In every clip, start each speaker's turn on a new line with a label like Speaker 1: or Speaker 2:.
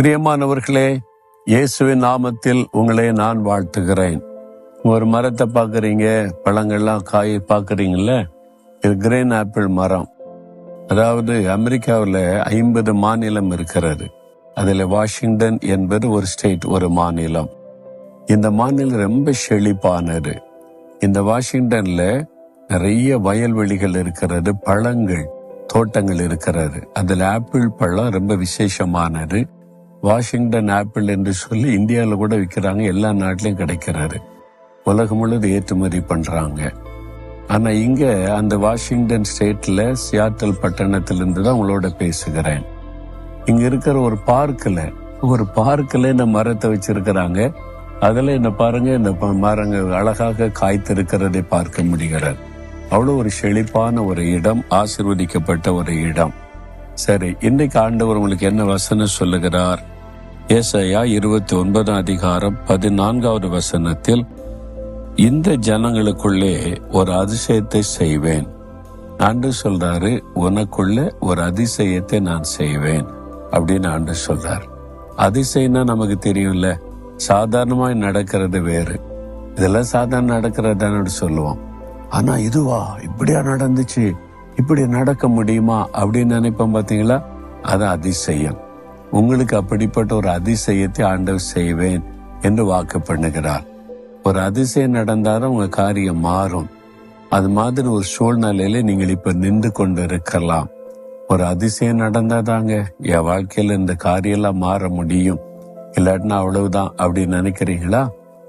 Speaker 1: பிரியமானவர்களே, இயேசுவின் நாமத்தில் உங்களை நான் வாழ்த்துகிறேன். ஒரு மரத்தை பார்க்குறீங்க, பழங்கள்லாம் காய் பார்க்குறீங்கள, இது கிரீன் ஆப்பிள் மரம். அதாவது அமெரிக்காவில் 50 மாநிலம் இருக்கிறது. அதில் வாஷிங்டன் என்பது ஒரு ஸ்டேட், ஒரு மாநிலம். இந்த மாநிலம் ரொம்ப செழிப்பானது. இந்த வாஷிங்டன்ல நிறைய வயல்வெளிகள் இருக்கிறது, பழங்கள் தோட்டங்கள் இருக்கிறது. அதில் ஆப்பிள் பழம் ரொம்ப விசேஷமானது. வாஷிங்டன் ஆப்பிள் என்று சொல்லி இந்தியாவில் கூட விற்கிறாங்க, எல்லா நாட்டிலையும் கிடைக்கிறாரு. உலகம் முழுவதும் ஏற்றுமதி பண்றாங்க. ஆனா இங்க அந்த வாஷிங்டன் ஸ்டேட்ல சியாட்டல் பட்டணத்திலிருந்து தான் உங்களோட பேசுகிறேன். இங்க இருக்கிற ஒரு பார்க்கில் இந்த மரத்தை வச்சிருக்கிறாங்க. அதுல என்ன பாருங்க, இந்த மரங்கள் அழகாக காய்த்திருக்கிறதை பார்க்க முடிகிறது. அவ்வளவு ஒரு செழிப்பான ஒரு இடம், ஆசீர்வதிக்கப்பட்ட ஒரு இடம். சரி, இன்றைக்கு ஆண்டவர் உங்களுக்கு என்ன வசனம் சொல்லுகிறார்? ஏசாயா 29 அதிகாரம் 14வது வசனத்தில், இந்த ஜனங்களுக்குள்ளே ஒரு அதிசயத்தை செய்வேன். ஆண்டு சொல்றாரு, உனக்குள்ள ஒரு அதிசயத்தை நான் செய்வேன் அப்படின்னு ஆண்டு சொல்றார். அதிசயம்னா நமக்கு தெரியும்ல, சாதாரணமாய் நடக்கிறது வேறு. இதெல்லாம் சாதாரண நடக்கிறதான்னு சொல்லுவோம். ஆனா இதுவா, இப்படியா நடந்துச்சு, இப்படி நடக்க முடியுமா அப்படின்னு நினைப்போம் பார்த்தீங்களா? அது அதிசயம். உங்களுக்கு அப்படிப்பட்ட ஒரு அதிசயத்தை ஆண்டவர் செய்வேன் என்று வாக்கு பண்ணுகிறார். ஒரு அதிசயம் நடந்தாலும் உங்க காரியம் மாறும். அது மாதிரி ஒரு சூழ்நிலையில நீங்கள் இப்ப நின்று கொண்டு இருக்கலாம். ஒரு அதிசயம் நடந்தாதாங்க என் வாழ்க்கையில இந்த காரியெல்லாம் மாற முடியும், இல்லாட்டினா அவ்வளவுதான் அப்படின்னு நினைக்கிறீங்களா?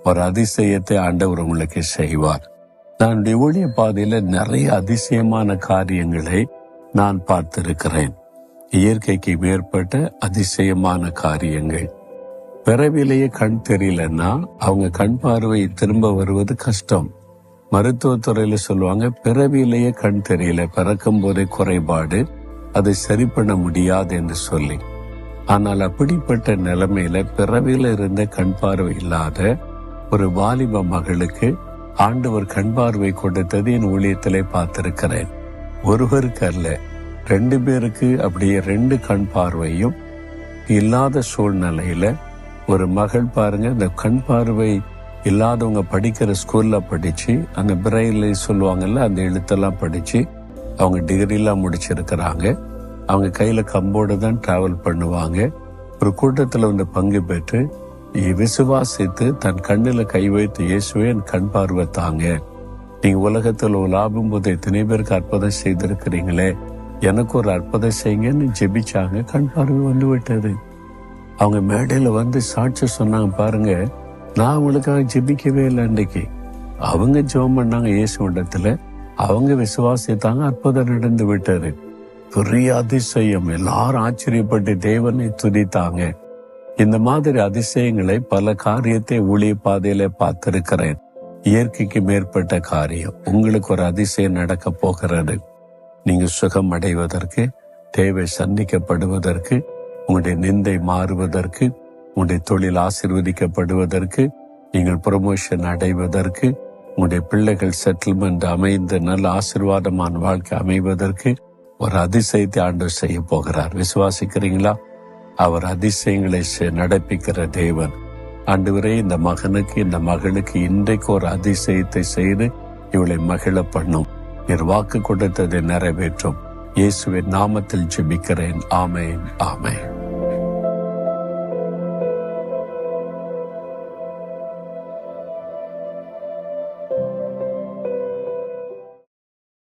Speaker 1: ஒரு அதிசயத்தை ஆண்டவர் உங்களுக்கு செய்வார். நான் ஊழிய பாதையில நிறைய அதிசயமான காரியங்களை நான் பார்த்திருக்கிறேன். இயற்கைக்கு மேற்பட்ட அதிசயமான காரியங்கள். பிறவிலேயே கண் தெரியலன்னா அவங்க கண் பார்வை திரும்ப வருவது கஷ்டம். மருத்துவத்துறையில சொல்லுவாங்க, பிறவிலேயே கண் தெரியல, பிறக்கும் போதே குறைபாடு, அதை சரி பண்ண முடியாது என்று சொல்லி. ஆனால் அப்படிப்பட்ட நிலைமையில பிறவில இருந்த கண் பார்வை இல்லாத ஒரு வாலிப மகளுக்கு ஆண்டவர் கண் பார்வை கொடுத்தது என் ஊழியத்திலே பார்த்திருக்கிறேன். ஒருவருக்கு அல்ல, 2 பேருக்கு அப்படியே 2 கண் பார்வையும் இல்லாத சூழ்நிலையில ஒரு மகள் பாருங்க, இந்த கண் பார்வை இல்லாதவங்க படிக்கிற ஸ்கூல்ல படிச்சு, அந்த பிரெயில சொல்லுவாங்கல்ல, அந்த எழுத்தெல்லாம் படிச்சு அவங்க டிகிரிலாம் முடிச்சிருக்கிறாங்க. அவங்க கையில கம்போடு தான் டிராவல் பண்ணுவாங்க. ஒரு கூட்டத்துல வந்து பங்கு பெற்று விசுவாசித்து தன் கண்ணில கை வைத்து, இயேசுவே என் கண் பார்வை தாங்க, நீங்க உலகத்துல லாபம் போது எத்தனை பேருக்கு அற்புதம் செய்திருக்கிறீங்களே, எனக்கு ஒரு அற்புதம் செய்யுங்கன்னு ஜெபிச்சாங்க. கண் பார்வை வந்து விட்டது. அவங்க மேடையில வந்து சாட்சி சொன்னாங்க, பாருங்க நான் அவங்களுக்காக ஜெபிக்கவே இல்லை. அன்றைக்கு அவங்க ஜெபம் பண்ணாங்க இயேசு இடத்துல, அவங்க விசுவாசித்தாங்க, அற்புதம் நடந்து விட்டது. பெரிய அதிசயம். எல்லாரும் ஆச்சரியப்பட்டு தேவனை துதித்தாங்க. இந்த மாதிரி அதிசயங்களை பல காரியத்தை ஊழிய பாதையில பார்த்திருக்கிறேன். இயற்கைக்கு மேற்பட்ட காரியம். உங்களுக்கு ஒரு அதிசயம் நடக்க போகிறது. நீங்க சுகம் அடைவதற்கு, தேவை சந்திக்கப்படுவதற்கு, உங்களுடைய நிந்தை மாறுவதற்கு, உங்களுடைய தொழில் ஆசீர்வதிக்கப்படுவதற்கு, நீங்கள் ப்ரமோஷன் அடைவதற்கு, உங்களுடைய பிள்ளைகள் செட்டில்மெண்ட் அமைந்த நல்ல ஆசீர்வாதமான வாழ்க்கை அமைவதற்கு ஒரு அதிசயத்தை ஆண்டவர் செய்ய போகிறார். விசுவாசிக்கிறீங்களா? அவர் அதிசயங்களை நடப்பிக்கிற தேவன். ஆண்டவரே, இந்த மகனுக்கு இந்த மகளுக்கு இன்றைக்கு ஒரு அதிசயத்தை செய்து இவளை மகிழ பண்ணும். நீர் வாக்கு கொடுத்ததை நிறைவேற்றும். இயேசுவின் நாமத்தில் ஜெபிக்கிறேன். ஆமென், ஆமென்.